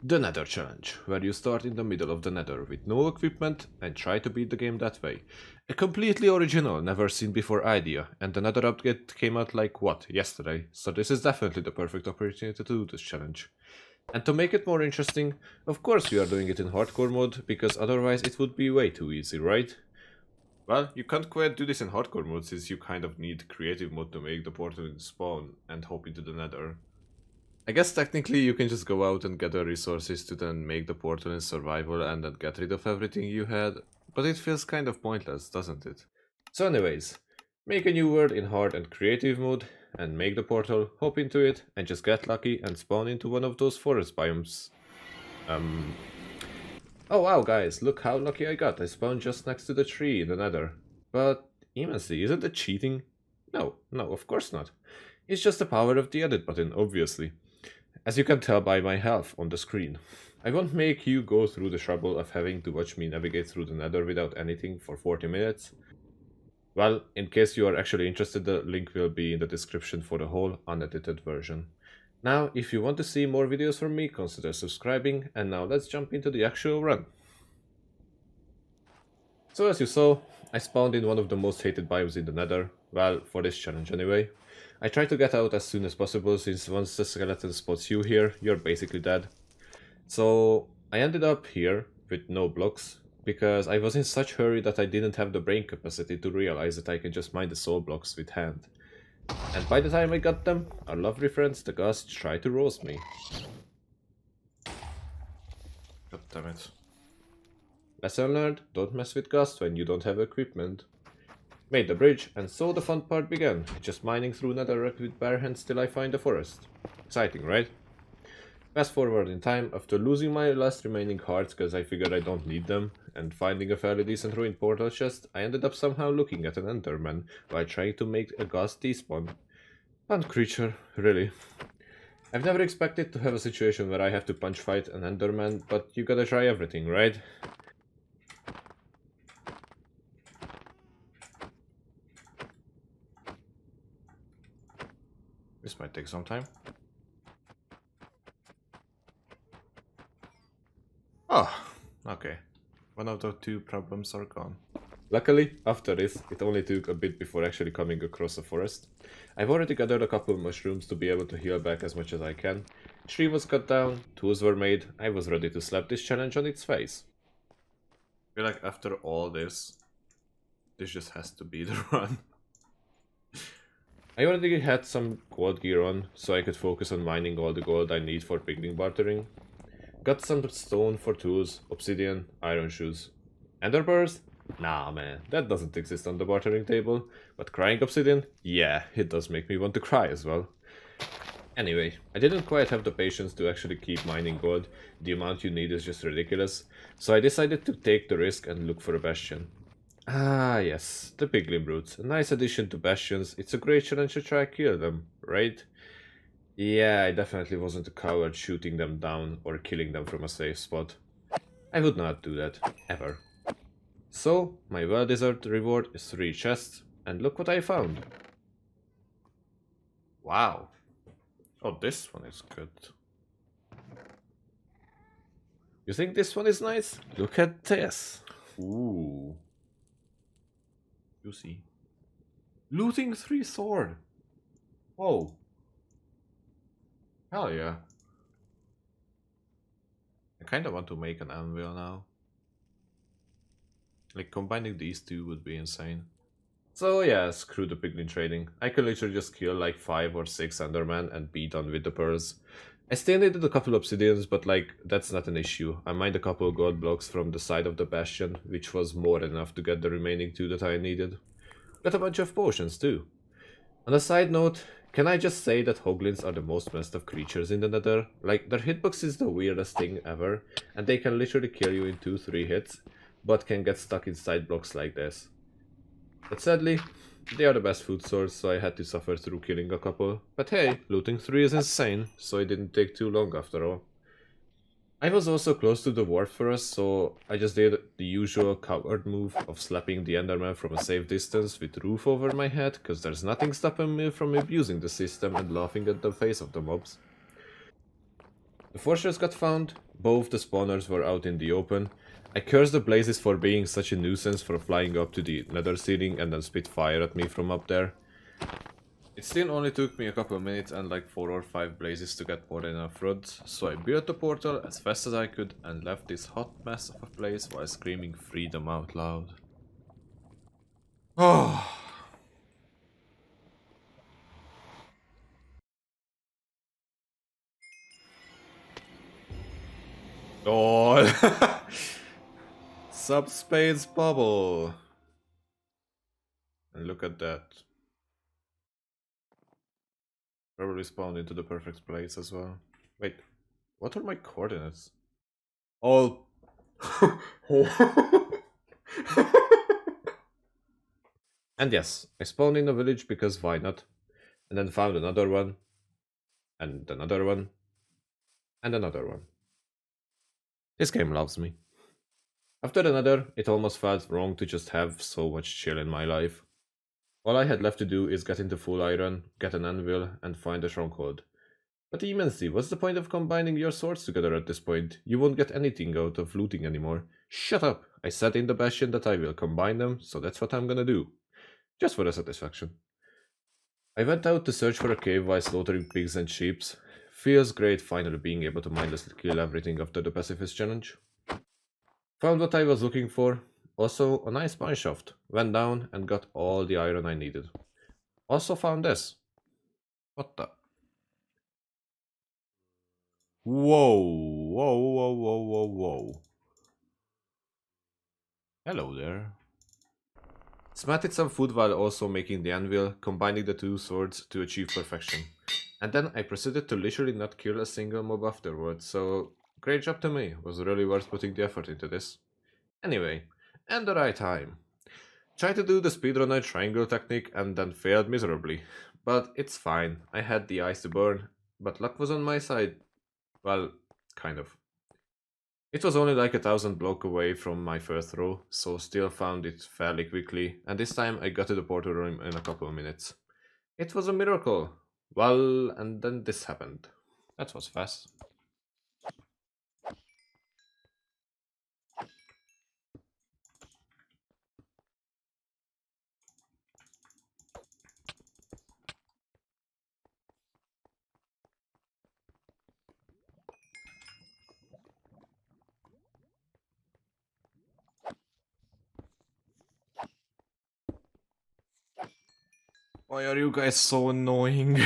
The Nether Challenge, where you start in the middle of the Nether with no equipment and try to beat the game that way. A completely original, never seen before idea, and the Nether update came out like what, yesterday, so this is definitely the perfect opportunity to do this challenge. And to make it more interesting, of course we are doing it in hardcore mode, because otherwise it would be way too easy, right? Well, you can't quite do this in hardcore mode since you kind of need creative mode to make the portal spawn and hop into the Nether. I guess technically you can just go out and gather resources to then make the portal in survival and then get rid of everything you had, but it feels kind of pointless, doesn't it? So anyways, make a new world in hard and creative mode, and make the portal, hop into it, and just get lucky and spawn into one of those forest biomes. Oh wow guys, look how lucky I got, I spawned just next to the tree in the Nether. But, immensely, isn't it cheating? No, of course not. It's just the power of the edit button, obviously. As you can tell by my health on the screen. I won't make you go through the trouble of having to watch me navigate through the Nether without anything for 40 minutes. Well, in case you are actually interested, the link will be in the description for the whole unedited version. Now, if you want to see more videos from me, consider subscribing, and now let's jump into the actual run. So as you saw, I spawned in one of the most hated biomes in the Nether, well, for this challenge anyway. I try to get out as soon as possible, since once the skeleton spots you here, you're basically dead. So I ended up here with no blocks, because I was in such hurry that I didn't have the brain capacity to realize that I can just mine the soul blocks with hand. And by the time I got them, our lovely friends the ghosts tried to roast me. God damn it. Lesson learned, don't mess with ghosts when you don't have equipment. Made the bridge, and so the fun part began, just mining through netherrack with bare hands till I find the forest. Exciting, right? Fast forward in time, after losing my last remaining hearts because I figured I don't need them, and finding a fairly decent ruined portal chest, I ended up somehow looking at an enderman while trying to make a ghost despawn. Fun creature, really. I've never expected to have a situation where I have to punch fight an enderman, but you gotta try everything, right? This might take some time. Oh, okay. One of the two problems are gone. Luckily, after this, it only took a bit before actually coming across a forest. I've already gathered a couple mushrooms to be able to heal back as much as I can. Tree was cut down, tools were made, I was ready to slap this challenge on its face. I feel like after all this just has to be the run. I already had some gold gear on, so I could focus on mining all the gold I need for pigling bartering. Got some stone for tools, obsidian, iron shoes. Ender pearls? Nah man, that doesn't exist on the bartering table. But crying obsidian? Yeah, it does make me want to cry as well. Anyway, I didn't quite have the patience to actually keep mining gold, the amount you need is just ridiculous. So I decided to take the risk and look for a bastion. Ah yes, the piglin brutes, a nice addition to bastions, it's a great challenge to try kill them, right? Yeah, I definitely wasn't a coward shooting them down or killing them from a safe spot. I would not do that, ever. So, my well-deserved reward is 3 chests, and look what I found. Wow. Oh, this one is good. You think this one is nice? Look at this. Ooh. You see. Looting 3 sword. Whoa. Hell yeah. I kinda want to make an anvil now. Like, combining these two would be insane. So yeah, screw the piglin trading. I could literally just kill like 5 or 6 endermen and be done with the pearls. I still needed a couple obsidians, but like, that's not an issue. I mined a couple gold blocks from the side of the bastion, which was more than enough to get the remaining 2 that I needed. Got a bunch of potions too. On a side note, can I just say that hoglins are the most messed up creatures in the Nether? Like, their hitbox is the weirdest thing ever, and they can literally kill you in 2-3 hits, but can get stuck inside blocks like this. But sadly, they are the best food source, so I had to suffer through killing a couple. But hey, looting 3 is insane, so it didn't take too long after all. I was also close to the wharf for us, so I just did the usual coward move of slapping the enderman from a safe distance with roof over my head, cause there's nothing stopping me from abusing the system and laughing at the face of the mobs. The fortress got found, both the spawners were out in the open. I cursed the blazes for being such a nuisance for flying up to the nether ceiling and then spit fire at me from up there. It still only took me a couple of minutes and like 4 or 5 blazes to get more than enough rods, so I built the portal as fast as I could and left this hot mess of a place while screaming freedom out loud. Oh. Oh. Subspace bubble. And look at that. Probably spawned into the perfect place as well. Wait, what are my coordinates? All. And yes, I spawned in a village because why not? And then found another one. And another one. And another one. This game loves me. After another, it almost felt wrong to just have so much chill in my life. All I had left to do is get into full iron, get an anvil, and find a stronghold. But immensely, what's the point of combining your swords together at this point? You won't get anything out of looting anymore. Shut up! I said in the bastion that I will combine them, so that's what I'm gonna do. Just for the satisfaction. I went out to search for a cave while slaughtering pigs and sheep. Feels great finally being able to mindlessly kill everything after the pacifist challenge. Found what I was looking for. Also, a nice mine shaft. Went down and got all the iron I needed. Also found this. What the? Whoa, whoa, whoa, whoa, whoa, whoa. Hello there. Smatted some food while also making the anvil, combining the two swords to achieve perfection. And then I proceeded to literally not kill a single mob afterwards, so great job to me. Was really worth putting the effort into this. Anyway, and the right time. Tried to do the speedrunner triangle technique and then failed miserably. But it's fine, I had the eyes to burn, but luck was on my side. Well, kind of. It was only like 1,000 blocks away from my first row, so still found it fairly quickly, and this time I got to the portal room in a couple of minutes. It was a miracle. Well, and then this happened. That was fast. Why are you guys so annoying?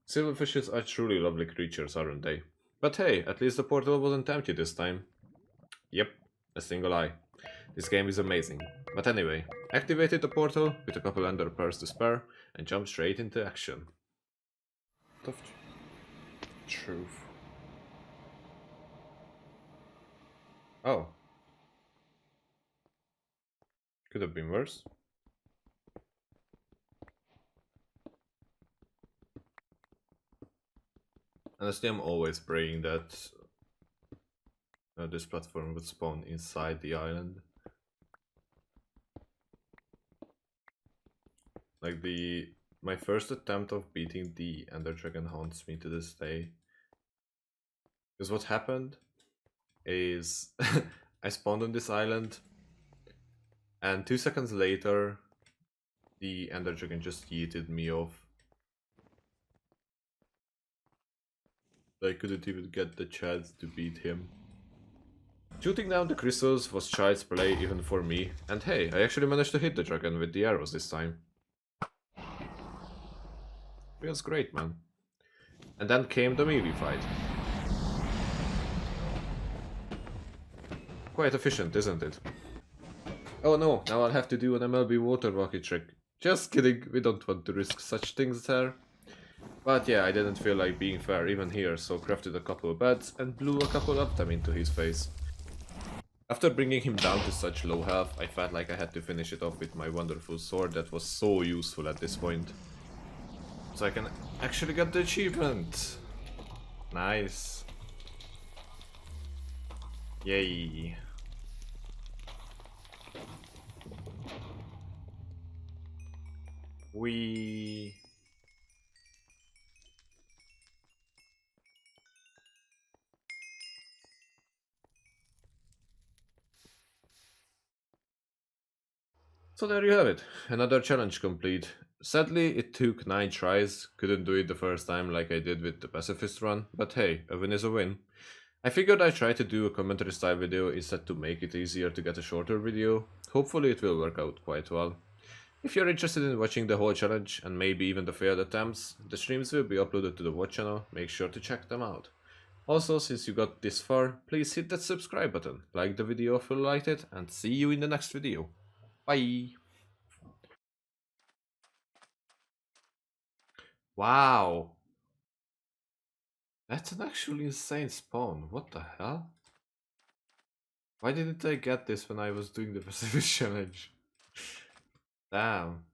Silverfishes are truly lovely creatures, aren't they? But hey, at least the portal wasn't empty this time. Yep, a single eye. This game is amazing. But anyway, activated the portal with a couple ender pearls to spare and jumped straight into action. Truth. Oh. Could have been worse. Honestly, I'm always praying that this platform would spawn inside the island. Like my first attempt of beating the Ender Dragon haunts me to this day. Because what happened is I spawned on this island and 2 seconds later the Ender Dragon just yeeted me off. I couldn't even get the chance to beat him. Shooting down the crystals was child's play even for me, and hey, I actually managed to hit the dragon with the arrows this time. Feels great, man. And then came the melee fight. Quite efficient, isn't it? Oh no, now I'll have to do an MLB water bucket trick. Just kidding, we don't want to risk such things there. But yeah, I didn't feel like being fair even here, so crafted a couple of beds and blew a couple of them into his face. After bringing him down to such low health, I felt like I had to finish it off with my wonderful sword that was so useful at this point. So I can actually get the achievement. Nice. Yay. We. So there you have it, another challenge complete. Sadly, it took 9 tries, couldn't do it the first time like I did with the pacifist run, but hey, a win is a win. I figured I'd try to do a commentary style video instead to make it easier to get a shorter video. Hopefully it will work out quite well. If you're interested in watching the whole challenge and maybe even the failed attempts, the streams will be uploaded to the watch channel, make sure to check them out. Also, since you got this far, please hit that subscribe button, like the video if you liked it, and see you in the next video. Bye! Wow! That's an actually insane spawn, what the hell? Why didn't I get this when I was doing the Pacific challenge? Damn.